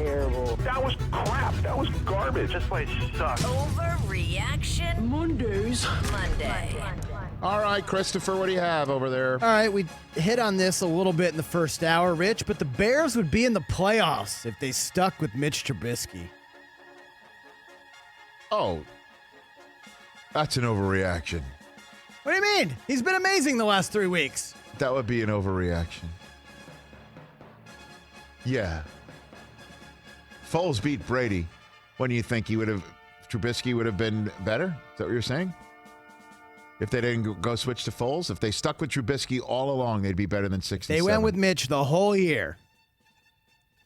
terrible. That was crap. That was garbage. This place sucks. Overreaction Mondays. Monday. All right, Christopher, what do you have over there? All right, we hit on this a little bit in the first hour, Rich, but the Bears would be in the playoffs if they stuck with Mitch Trubisky. Oh, that's an overreaction. What do you mean? He's been amazing the last 3 weeks. That would be an overreaction. Yeah. Foles beat Brady. When do you think Trubisky would have been better? Is that what you're saying? If they didn't go switch to Foles? If they stuck with Trubisky all along, they'd be better than 67. They went with Mitch the whole year.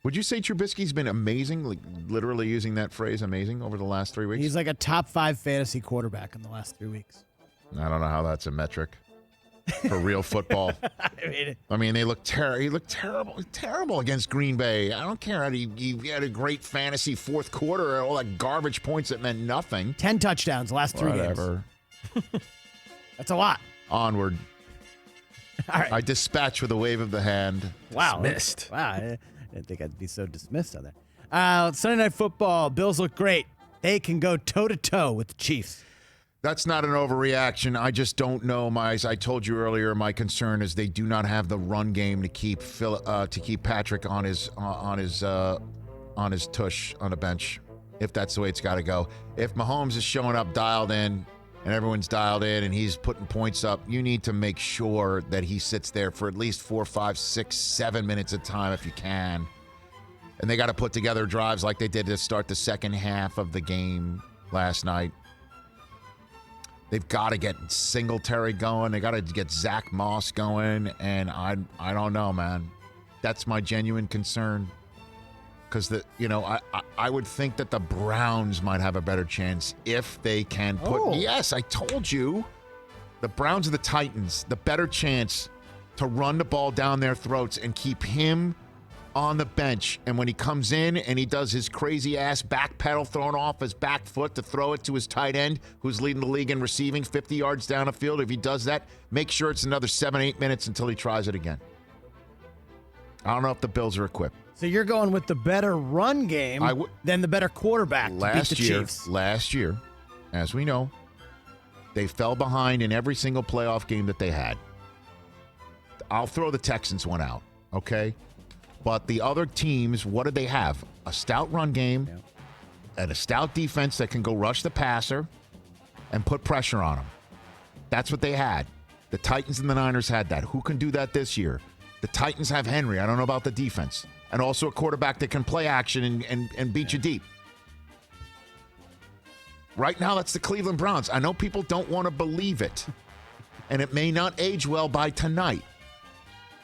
Would you say Trubisky's been amazing, like literally using that phrase amazing over the last 3 weeks? He's like a top 5 fantasy quarterback in the last 3 weeks. I don't know how that's a metric for real football. I mean, they look he looked terrible against Green Bay. I don't care how he had a great fantasy fourth quarter, all that garbage points that meant nothing. 10 touchdowns last 3 games. Whatever. That's a lot. Onward. All right. I dispatch with a wave of the hand. Wow. Dismissed. Wow. I didn't think I'd be so dismissed on that. Sunday Night Football. Bills look great. They can go toe-to-toe with the Chiefs. That's not an overreaction. I just don't know. As I told you earlier, my concern is they do not have the run game to keep Patrick on his tush on the bench. If that's the way it's got to go. If Mahomes is showing up dialed in and everyone's dialed in and he's putting points up, you need to make sure that he sits there for at least 4, 5, 6, 7 minutes at a time if you can. And they got to put together drives like they did to start the second half of the game last night. They've got to get Singletary going. They got to get Zach Moss going. And I don't know, man. That's my genuine concern. Because I would think that the Browns might have a better chance if they can put. Oh. Yes, I told you. The Browns are the Titans. The better chance to run the ball down their throats and keep him on the bench. And when he comes in and he does his crazy ass back pedal throwing off his back foot to throw it to his tight end, who's leading the league in receiving 50 yards down the field, if he does that, make sure it's another 7, 8 minutes until he tries it again. I don't know if the Bills are equipped. So you're going with the better run game than the better quarterback to beat the Chiefs. Last year, as we know, they fell behind in every single playoff game that they had. I'll throw the Texans one out, okay? But the other teams, what did they have? A stout run game and a stout defense that can go rush the passer and put pressure on them. That's what they had. The Titans and the Niners had that. Who can do that this year? The Titans have Henry. I don't know about the defense. And also a quarterback that can play action and beat you deep. Right now, that's the Cleveland Browns. I know people don't want to believe it. And it may not age well by tonight.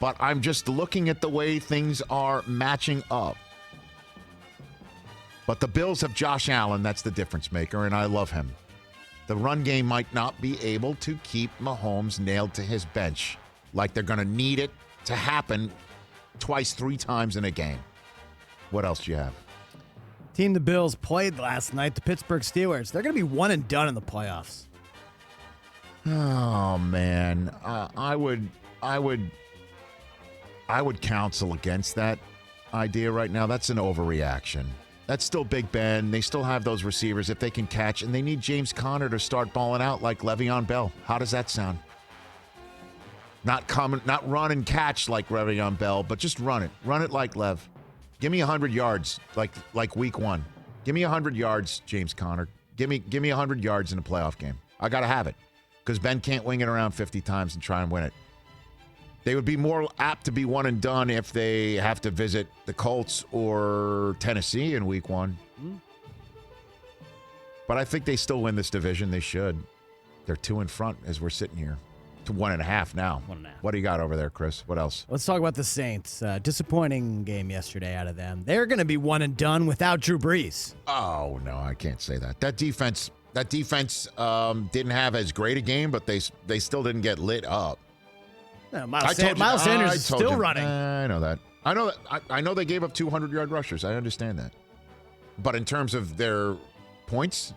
But I'm just looking at the way things are matching up. But the Bills have Josh Allen. That's the difference maker, and I love him. The run game might not be able to keep Mahomes nailed to his bench like they're going to need it to happen twice, 3 times in a game. What else do you have? Team the Bills played last night, the Pittsburgh Steelers. They're going to be one and done in the playoffs. Oh, man. I would counsel against that idea right now. That's an overreaction. That's still Big Ben. They still have those receivers if they can catch, and they need James Conner to start balling out like Le'Veon Bell. How does that sound? Not run and catch like Le'Veon Bell, but just run it. Run it like Lev. Give me 100 yards like week 1. Give me 100 yards, James Conner. Give me 100 yards in a playoff game. I got to have it because Ben can't wing it around 50 times and try and win it. They would be more apt to be one and done if they have to visit the Colts or Tennessee in week 1. But I think they still win this division. They should. They're 2 in front as we're sitting here. To 1.5 now. 1.5. What do you got over there, Chris? What else? Let's talk about the Saints. Disappointing game yesterday out of them. They're going to be one and done without Drew Brees. Oh, no, I can't say that. That defense didn't have as great a game, but they still didn't get lit up. No, Miles Sanders is still running. I know that. I know they gave up 200-yard rushers. I understand that. But in terms of their points,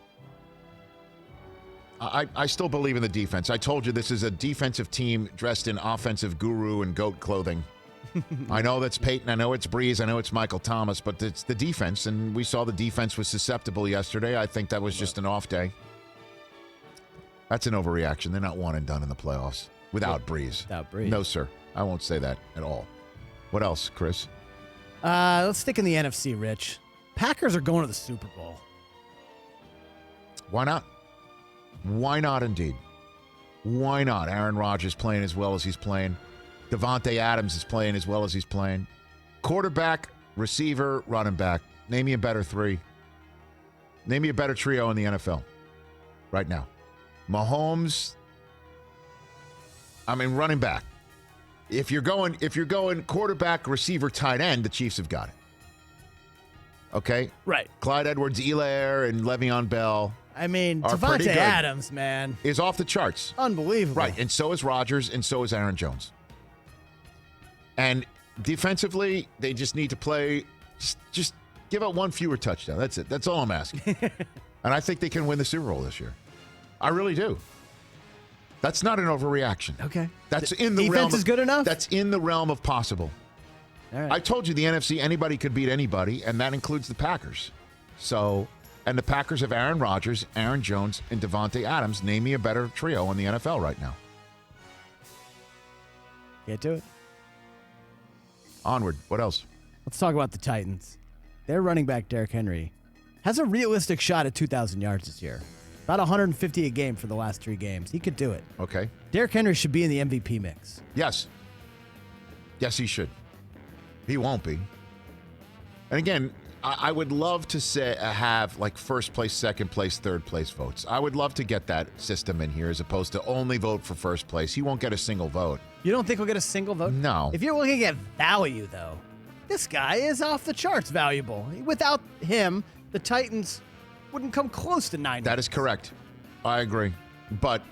I still believe in the defense. I told you this is a defensive team dressed in offensive guru and goat clothing. I know that's Peyton. I know it's Brees. I know it's Michael Thomas, but it's the defense, and we saw the defense was susceptible yesterday. I think that was just an off day. That's an overreaction. They're not one and done in the playoffs without Brees. Without Brees. No, sir. I won't say that at all. What else, Chris? Let's stick in the NFC, Rich. Packers are going to the Super Bowl. Why not? Why not, indeed? Why not? Aaron Rodgers playing as well as he's playing. Devontae Adams is playing as well as he's playing. Quarterback, receiver, running back. Name me a better three. Name me a better trio in the NFL right now. Mahomes. Running back. If you're going quarterback, receiver, tight end, the Chiefs have got it. Okay? Right. Clyde Edwards-Helaire and Le'Veon Bell. Devontae Adams, man. Is off the charts. Unbelievable. Right, and so is Rodgers, and so is Aaron Jones. And defensively, they just need to play, just give up one fewer touchdown. That's it. That's all I'm asking. And I think they can win the Super Bowl this year. I really do. That's not an overreaction. Okay. That's in the realm. Defense is good enough? That's in the realm of possible. All right. I told you the NFC, anybody could beat anybody, and that includes the Packers. So, and the Packers have Aaron Rodgers, Aaron Jones, and Devontae Adams. Name me a better trio in the NFL right now. Get to it. Onward. What else? Let's talk about the Titans. Their running back, Derrick Henry, has a realistic shot at 2,000 yards this year. About 150 a game for the last 3 games. He could do it. Okay. Derrick Henry should be in the MVP mix. Yes. Yes, he should. He won't be. And again, I would love to have like first place, second place, third place votes. I would love to get that system in here as opposed to only vote for first place. He won't get a single vote. You don't think he'll get a single vote? No. If you're looking at value, though, this guy is off the charts valuable. Without him, the Titans wouldn't come close to 9 That is correct. I agree. But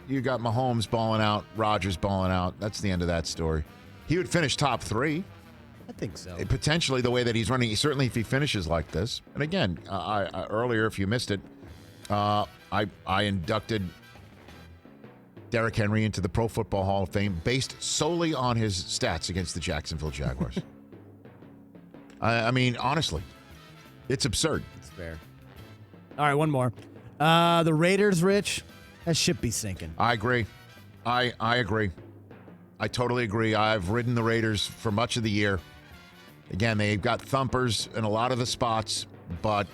you got Mahomes balling out, Rodgers balling out. That's the end of that story. He would finish top 3. I think so. Potentially the way that he's running, certainly if he finishes like this. And again, I earlier, if you missed it, I inducted Derrick Henry into the Pro Football Hall of Fame based solely on his stats against the Jacksonville Jaguars. Honestly, it's absurd. It's fair. All right, one more. The Raiders, Rich, that ship be sinking. I agree. I agree. I totally agree. I've ridden the Raiders for much of the year. Again, they've got thumpers in a lot of the spots, but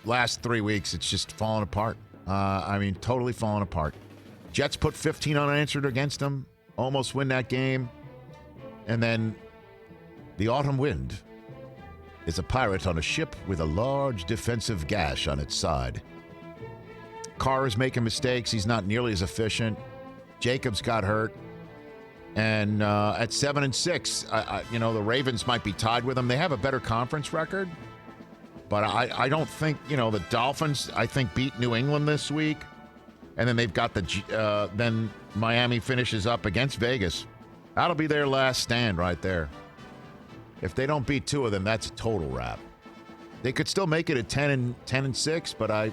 last 3 weeks, it's just fallen apart. Totally fallen apart. Jets put 15 unanswered against them, almost win that game. And then the autumn wind is a pirate on a ship with a large defensive gash on its side. Carr is making mistakes. He's not nearly as efficient. Jacobs got hurt. And at 7-6, the Ravens might be tied with them. They have a better conference record. But I don't think, the Dolphins, I think, beat New England this week. And then they've got then Miami finishes up against Vegas. That'll be their last stand right there. If they don't beat 2 of them, that's a total wrap. They could still make it at 10-6, but I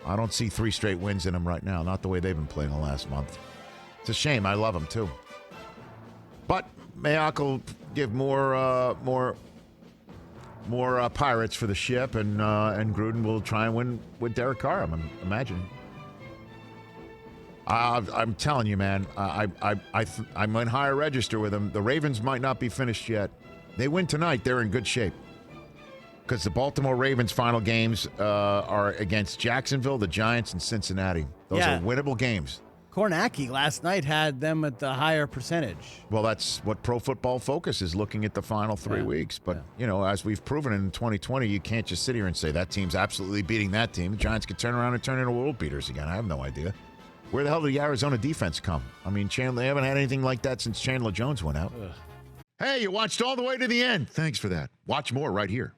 don't see 3 straight wins in them right now. Not the way they've been playing the last month. It's a shame. I love them too. But Mayock will give more pirates for the ship, and Gruden will try and win with Derek Carr. I'm imagining. I'm telling you, man. I'm in higher register with them. The Ravens might not be finished yet. They win tonight, they're in good shape. Because the Baltimore Ravens' final games are against Jacksonville, the Giants, and Cincinnati. Those are winnable games. Kornacki last night had them at the higher percentage. Well, that's what Pro Football Focus is looking at the final 3 weeks. But, as we've proven in 2020, you can't just sit here and say that team's absolutely beating that team. The Giants could turn around and turn into world beaters again. I have no idea. Where the hell did the Arizona defense come? They haven't had anything like that since Chandler Jones went out. Ugh. Hey, you watched all the way to the end. Thanks for that. Watch more right here.